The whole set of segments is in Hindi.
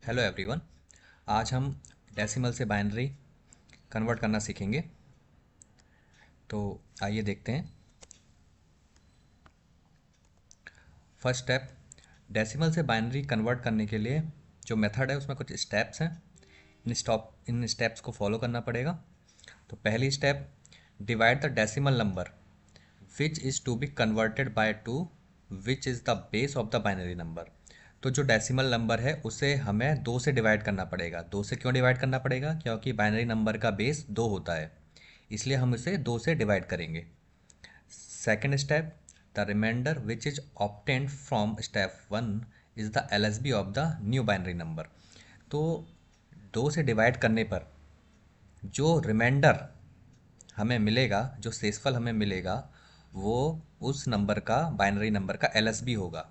Hello everyone. आज हम डेसिमल से बाइनरी कन्वर्ट करना सीखेंगे। तो आइए देखते हैं। फर्स्ट स्टेप, डेसिमल से बाइनरी कन्वर्ट करने के लिए जो मेथड है उसमें कुछ स्टेप्स हैं। इन स्टेप्स को फॉलो करना पड़ेगा। तो पहली step, divide the decimal number which is to be converted by two which is the base of the binary number. तो जो डेसिमल नंबर है उसे हमें दो से डिवाइड करना पड़ेगा। दो से क्यों डिवाइड करना पड़ेगा? क्योंकि बाइनरी नंबर का बेस दो होता है, इसलिए हम इसे दो से डिवाइड करेंगे। Second step, the remainder which is obtained from step one is the LSB of the new binary number. तो दो से डिवाइड करने पर जो रिमाइंडर हमें मिलेगा, जो शेषफल हमें मिलेगा, वो उस नंबर का, बाइनरी नंबर का एलएसबी होगा।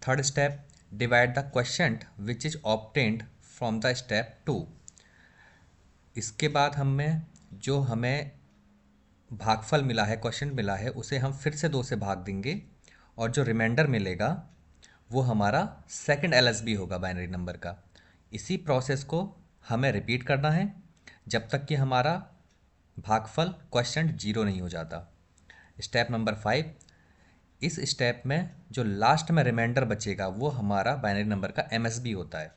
Third step, divide the question which is obtained from the step two. इसके बाद हमें भागफल मिला है, क्वेश्चन मिला है, उसे हम फिर से दो से भाग देंगे और जो रिमाइंडर मिलेगा वो हमारा सेकंड एलएसबी होगा बाइनरी नंबर का। इसी प्रोसेस को हमें रिपीट करना है जब तक कि हमारा भागफल क्वेश्चन जीरो नहीं हो जाता। स्टेप नंबर 5, इस स्टेप में जो लास्ट में रिमाइंडर बचेगा वो हमारा बाइनरी नंबर का एमएसबी होता है।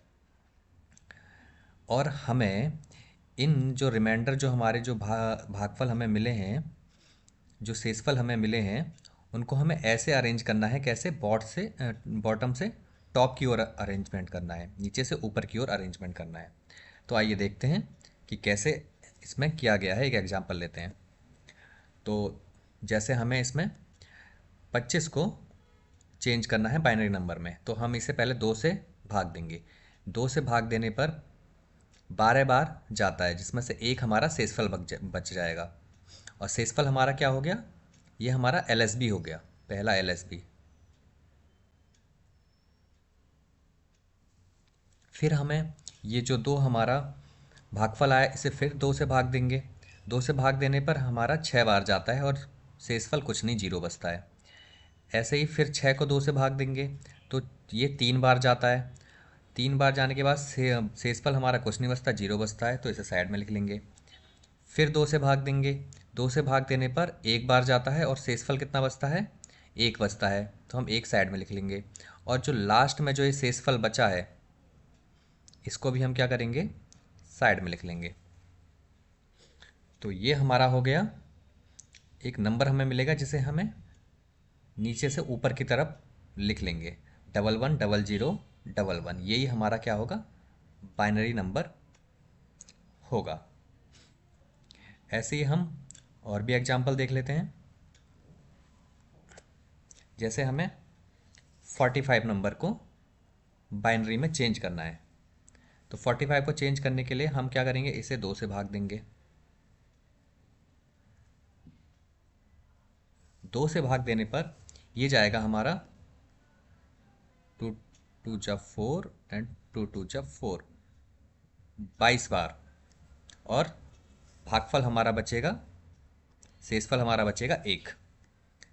और हमें इन जो रिमाइंडर, जो हमारे जो भागफल हमें मिले हैं, जो शेषफल हमें मिले हैं, उनको हमें ऐसे अरेंज करना है। कैसे? बॉटम से टॉप की ओर अरेंजमेंट करना है, नीचे से ऊपर की ओर अरेंजमेंट करना है। तो आइए देखते हैं कि कैसे इसमें किया गया है। एक एग्जांपल लेते हैं। तो जैसे हमें इसमें 25 को चेंज करना है बाइनरी नंबर में, तो हम इसे पहले दो से भाग देंगे। दो से भाग देने पर 12 बार जाता है, जिसमें से एक हमारा शेषफल बच जाएगा। और शेषफल हमारा क्या हो गया? ये हमारा एलएसबी हो गया, पहला एलएसबी। फिर हमें ये जो दो हमारा भागफल आया, इसे फिर दो से भाग देंगे। दो से भाग देने पर हमारा 6 बार जाता है और शेषफल कुछ नहीं, जीरो बचता है। ऐसे ही फिर 6 को दो से भाग देंगे तो ये 3 बार जाता है। 3 बार जाने के बाद शेषफल हमारा कुछ नहीं बचता, जीरो बचता है, तो इसे साइड में लिख लेंगे। फिर दो से भाग देंगे। दो से भाग देने पर एक बार जाता है और शेषफल कितना बचता है? एक बचता है, तो हम एक साइड में लिख लेंगे। और जो लास्ट में जो ये शेषफल बचा है, इसको भी हम क्या करेंगे? साइड में लिख लेंगे। तो ये हमारा हो गया। एक नंबर हमें मिलेगा जिसे हमें नीचे से ऊपर की तरफ लिख लेंगे। 110011, यही हमारा क्या होगा? बाइनरी नंबर होगा। ऐसे ही हम और भी एग्जाम्पल देख लेते हैं। जैसे हमें 45 नंबर को बाइनरी में चेंज करना है, तो 45 को चेंज करने के लिए हम क्या करेंगे? इसे दो से भाग देंगे। दो से भाग देने पर ये जाएगा हमारा 2 2 जा 4 एंड 2 2 जा 4, 22 बार। और भागफल हमारा बचेगा, शेषफल हमारा बचेगा एक।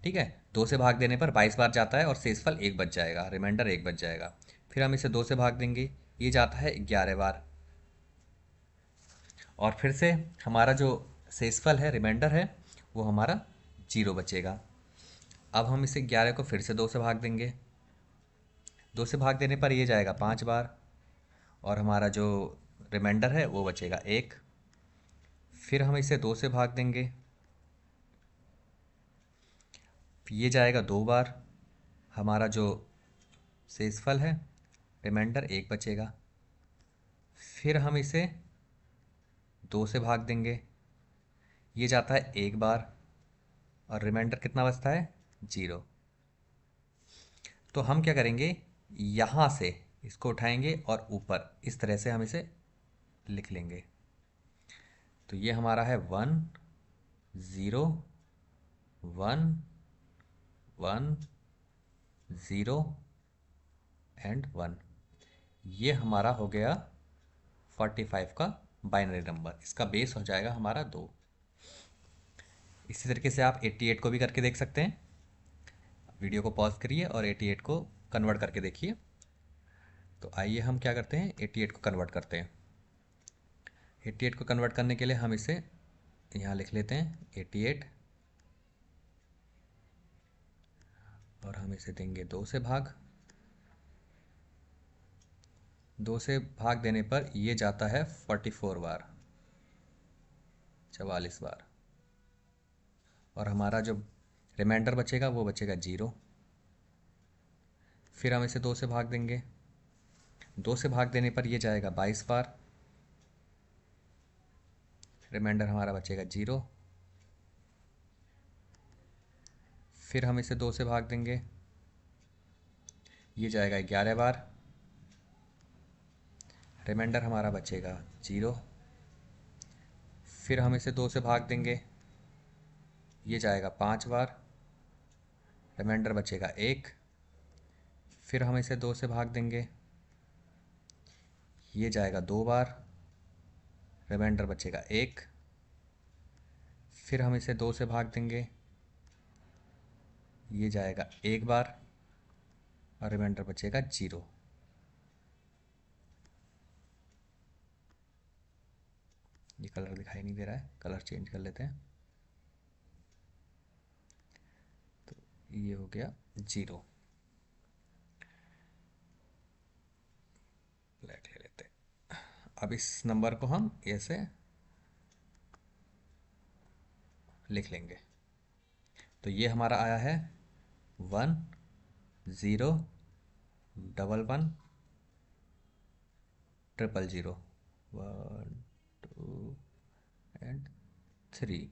ठीक है, दो से भाग देने पर 22 बार जाता है और शेषफल एक बच जाएगा, रिमाइंडर एक बच जाएगा। फिर हम इसे दो से भाग देंगे, ये जाता है 11 बार। और फिर से हमारा जो शेषफल है, रिमाइंडर है, वो हमारा जीरो बचेगा। अब हम इसे 11 को फिर से दो से भाग देंगे। दो से भाग देने पर ये जाएगा 5 बार और हमारा जो रिमाइंडर है वो बचेगा एक। फिर हम इसे दो से भाग देंगे, ये जाएगा 2 बार, हमारा जो शेषफल है, रिमाइंडर एक बचेगा। फिर हम इसे दो से भाग देंगे, ये जाता है एक बार और रिमाइंडर कितना बचता है? जीरो। तो हम क्या करेंगे? यहाँ से इसको उठाएंगे और ऊपर इस तरह से हम इसे लिख लेंगे। तो ये हमारा है 1 0 1 1 0 एंड 1। ये हमारा हो गया 45 का बाइनरी नंबर। इसका बेस हो जाएगा हमारा 2। इसी तरीके से आप 88 को भी करके देख सकते हैं। वीडियो को पॉज करिए और 88 को कन्वर्ट करके देखिए। तो आइए हम क्या करते हैं, 88 को कन्वर्ट करते हैं। 88 को कन्वर्ट करने के लिए हम इसे यहाँ लिख लेते हैं 88, और हम इसे देंगे 2 से भाग। 2 से भाग देने पर ये जाता है 44 बार, 44 बार, और हमारा जो रिमाइंडर बचेगा वो बचेगा 0। फिर हम इसे 2 से भाग देंगे। 2 से भाग देने पर ये जाएगा 22 बार, रिमाइंडर हमारा बचेगा 0। फिर हम इसे 2 से भाग देंगे, ये जाएगा 11 बार, रिमाइंडर हमारा बचेगा 0। फिर हम इसे 2 से भाग देंगे, ये जाएगा 5 बार, रिमाइंडर बचेगा 1। फिर हम इसे 2 से भाग देंगे, ये जाएगा 2 बार, रिमाइंडर बचेगा 1। फिर हम इसे 2 से भाग देंगे, ये जाएगा 1 बार, और रिमाइंडर बचेगा 0। ये कलर दिखाई नहीं दे रहा है, कलर चेंज कर लेते हैं। तो ये हो गया 0। ब्लैक ले लेते हैं। अब इस नंबर को हम ऐसे लिख लेंगे। तो ये हमारा आया है 1 0 1 1 0 0 1 2 एंड 3।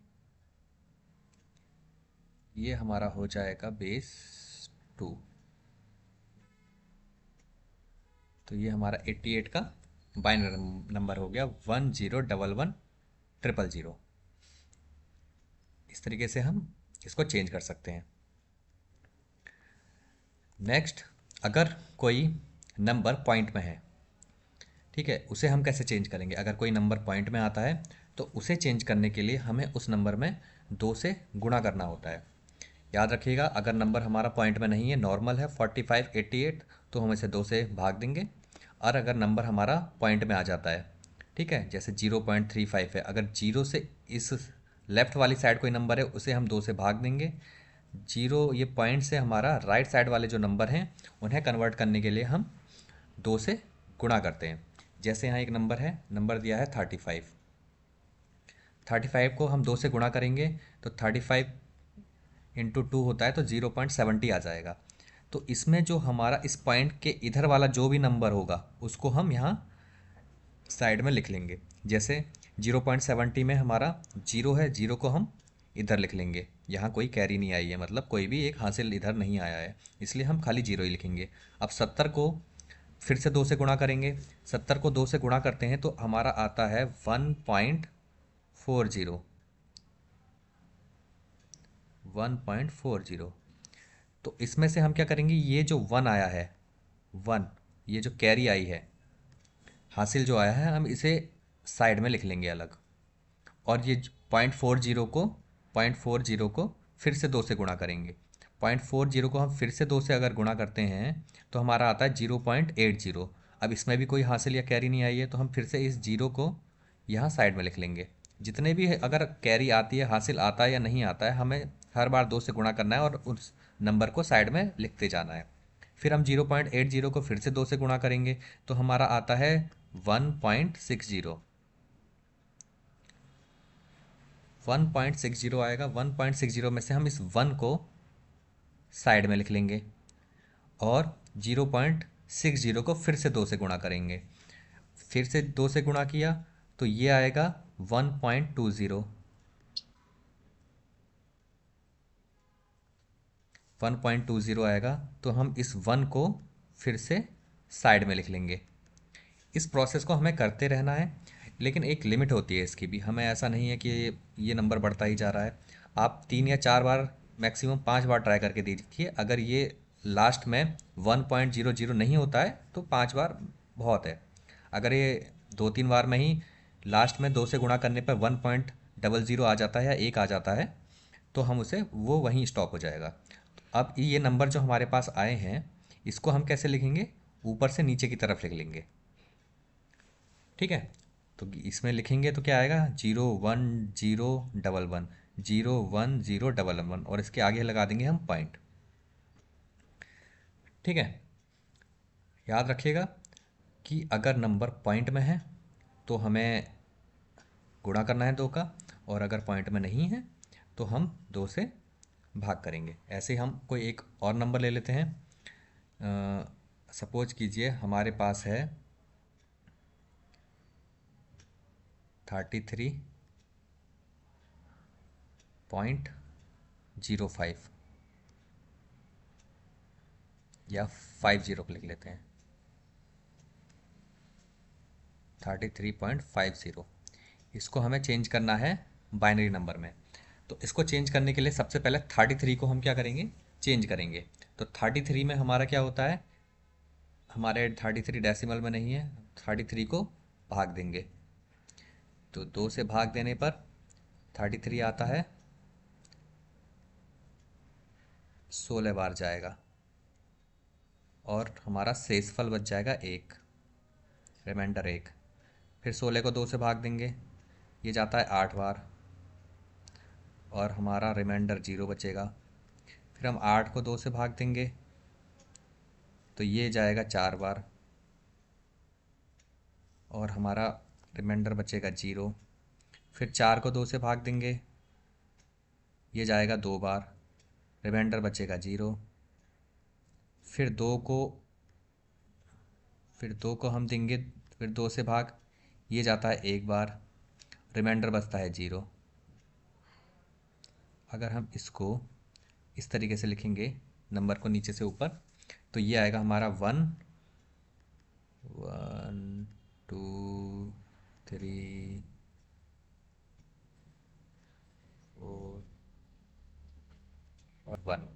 ये हमारा हो जाएगा बेस 2। तो ये हमारा 88 का बाइनरी नंबर हो गया 1 0 1 1 0 0। इस तरीके से हम इसको चेंज कर सकते हैं। नेक्स्ट, अगर कोई नंबर पॉइंट में है, ठीक है, उसे हम कैसे चेंज करेंगे। अगर कोई नंबर पॉइंट में आता है तो उसे चेंज करने के लिए हमें उस नंबर में 2 से गुणा करना होता है। याद रखिएगा, अगर नंबर हमारा पॉइंट में नहीं है, नॉर्मल है 45 88, तो हम इसे 2 से भाग देंगे। और अगर नंबर हमारा पॉइंट में आ जाता है, ठीक है, जैसे 0.35 है, अगर 0 से इस लेफ्ट वाली साइड कोई नंबर है उसे हम 2 से भाग देंगे। 0 ये पॉइंट से हमारा राइट साइड वाले जो नंबर हैं उन्हें कन्वर्ट करने के लिए हम 2 से गुणा करते हैं। जैसे यहाँ एक नंबर है, नंबर दिया है 35। 35 को हम 2 से गुणा करेंगे तो 35 इंटू 2 होता है, तो 0.70 आ जाएगा। तो इसमें जो हमारा इस पॉइंट के इधर वाला जो भी नंबर होगा उसको हम यहाँ साइड में लिख लेंगे। जैसे 0.70 में हमारा 0 है, 0 को हम इधर लिख लेंगे। यहाँ कोई कैरी नहीं आई है, मतलब कोई भी एक हासिल इधर नहीं आया है, इसलिए हम खाली 0 ही लिखेंगे। अब 70 को फिर से 2 से गुणा करेंगे। 70 को 2 से गुणा करते हैं तो हमारा आता है 1.40। 1.40। तो इसमें से हम क्या करेंगे, ये जो 1 आया है, 1 ये जो कैरी आई है, हासिल जो आया है, हम इसे साइड में लिख लेंगे अलग। और ये 0.40 को फिर से 2 से गुणा करेंगे। 0.40 को हम फिर से 2 से अगर गुणा करते हैं तो हमारा आता है 0.80। अब इसमें भी कोई हासिल या कैरी नहीं आई है, तो हम फिर से इस 0 को यहाँ साइड में लिख लेंगे। जितने भी है, अगर कैरी आती है, हासिल आता है या नहीं आता है, हमें हर बार 2 से गुणा करना है और उस नंबर को साइड में लिखते जाना है। फिर हम 0.80 को फिर से 2 से गुणा करेंगे तो हमारा आता है 1.60। 1.60 आएगा। 1.60 में से हम इस 1 को साइड में लिख लेंगे और 0.60 को फिर से 2 से गुणा करेंगे। फिर से 2 से गुणा किया तो ये आएगा 1.20। 1.20 आएगा, तो हम इस 1 को फिर से साइड में लिख लेंगे। इस प्रोसेस को हमें करते रहना है, लेकिन एक लिमिट होती है इसकी भी। हमें ऐसा नहीं है कि ये नंबर बढ़ता ही जा रहा है। आप 3 या 4 बार, मैक्सिमम 5 बार ट्राई करके देखिए। अगर ये लास्ट में 1.00 नहीं होता है तो 5 बार बहुत है। अगर ये 2-3 बार में ही लास्ट में 2 से गुणा करने पर 1.00 आ जाता है या 1 आ जाता है, तो हम उसे वो वहीं स्टॉप हो जाएगा। अब ये नंबर जो हमारे पास आए हैं, इसको हम कैसे लिखेंगे, ऊपर से नीचे की तरफ लिख लेंगे। ठीक है, तो इसमें लिखेंगे तो क्या आएगा, 0 1 0 1 1, 0 1 0 1 1, और इसके आगे लगा देंगे हम पॉइंट। ठीक है, याद रखिएगा कि अगर नंबर पॉइंट में है तो हमें गुणा करना है 2 का, और अगर पॉइंट में नहीं है तो हम 2 से भाग करेंगे। ऐसे ही हम कोई एक और नंबर ले लेते हैं। सपोज कीजिए हमारे पास है 33.05 या 50 को लिख लेते हैं, 33.50। इसको हमें चेंज करना है बाइनरी नंबर में। तो इसको चेंज करने के लिए सबसे पहले 33 को हम क्या करेंगे, चेंज करेंगे। तो 33 में हमारा क्या होता है, हमारे 33 डेसिमल में नहीं है, 33 को भाग देंगे। तो 2 से भाग देने पर 33 आता है, 16 बार जाएगा, और हमारा शेषफल बच जाएगा 1, रिमाइंडर 1। फिर 16 को 2 से भाग देंगे, ये जाता है 8 बार, और हमारा रिमाइंडर 0 बचेगा। फिर हम 8 को 2 से भाग देंगे तो ये जाएगा 4 बार, और हमारा रिमाइंडर बचेगा 0। फिर 4 को 2 से भाग देंगे, ये जाएगा 2 बार, रिमाइंडर बचेगा 0। फिर 2 को हम देंगे, फिर 2 से भाग, ये जाता है 1 बार, रिमाइंडर बचता है 0। अगर हम इसको इस तरीके से लिखेंगे, नंबर को नीचे से ऊपर, तो ये आएगा हमारा 1 1 2 3 4 और 1।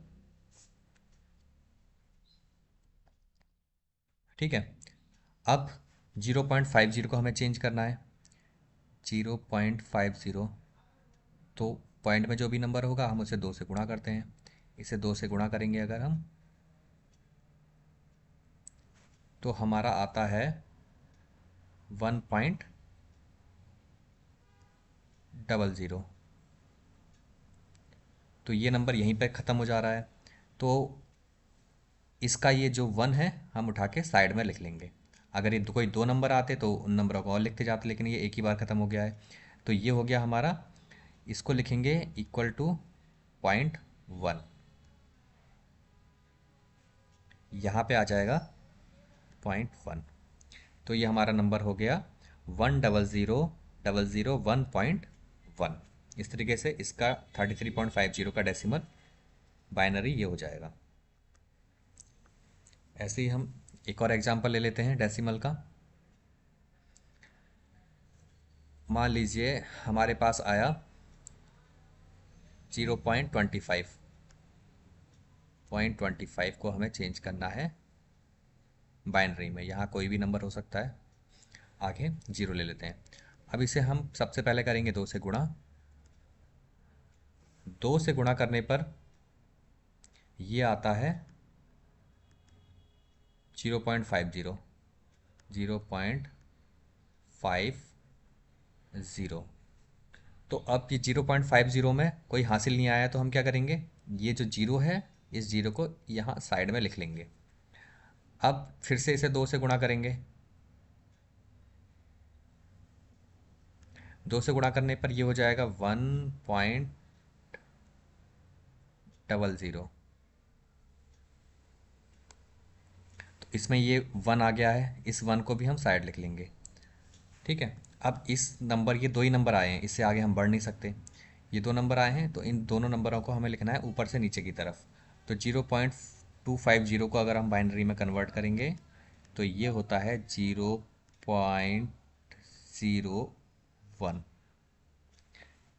ठीक है, अब 0.50 को हमें चेंज करना है, 0.50। तो पॉइंट में जो भी नंबर होगा हम उसे 2 से गुणा करते हैं। इसे 2 से गुणा करेंगे अगर हम, तो हमारा आता है 1.00। तो ये नंबर यहीं पे ख़त्म हो जा रहा है। तो इसका ये जो 1 है हम उठा के साइड में लिख लेंगे। अगर ये कोई 2 नंबर आते तो उन नंबरों को और लिखते जाते, लेकिन ये एक ही बार ख़त्म हो गया है। तो ये हो गया हमारा, इसको लिखेंगे इक्वल टू 0.1, यहाँ पे आ जाएगा 0.1। तो ये हमारा नंबर हो गया 1000001.1। इस तरीके से इसका 33.50 का डेसिमल बाइनरी ये हो जाएगा। ऐसे ही हम एक और एग्जांपल ले लेते हैं डेसिमल का। मान लीजिए हमारे पास आया 0.25, 0.25 को हमें चेंज करना है बाइनरी में। यहाँ कोई भी नंबर हो सकता है, आगे 0 ले लेते हैं। अब इसे हम सबसे पहले करेंगे 2 से गुणा। 2 से गुणा करने पर ये आता है 0.50, 0.50। तो अब ये 0.50 में कोई हासिल नहीं आया, तो हम क्या करेंगे, ये जो 0 है इस 0 को यहाँ साइड में लिख लेंगे। अब फिर से इसे 2 से गुणा करेंगे। 2 से गुणा करने पर ये हो जाएगा 1.00। तो इसमें ये 1 आ गया है, इस 1 को भी हम साइड लिख लेंगे। ठीक है, अब इस नंबर, ये 2 ही नंबर आए हैं, इससे आगे हम बढ़ नहीं सकते। ये 2 नंबर आए हैं तो इन दोनों नंबरों को हमें लिखना है ऊपर से नीचे की तरफ। तो 0.250 को अगर हम बाइनरी में कन्वर्ट करेंगे तो ये होता है 0.01।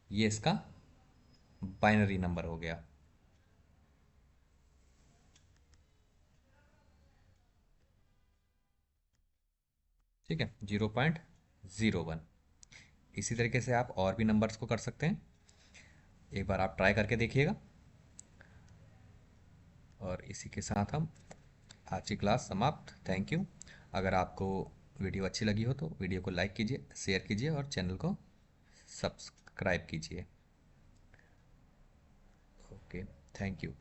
ये इसका बाइनरी नंबर हो गया। ठीक है, 0.01। इसी तरीके से आप और भी नंबर्स को कर सकते हैं, एक बार आप ट्राई करके देखिएगा। और इसी के साथ हम आज की क्लास समाप्त। Thank you. अगर आपको वीडियो अच्छी लगी हो तो वीडियो को लाइक कीजिए, शेयर कीजिए और चैनल को सब्सक्राइब कीजिए। Okay, thank you.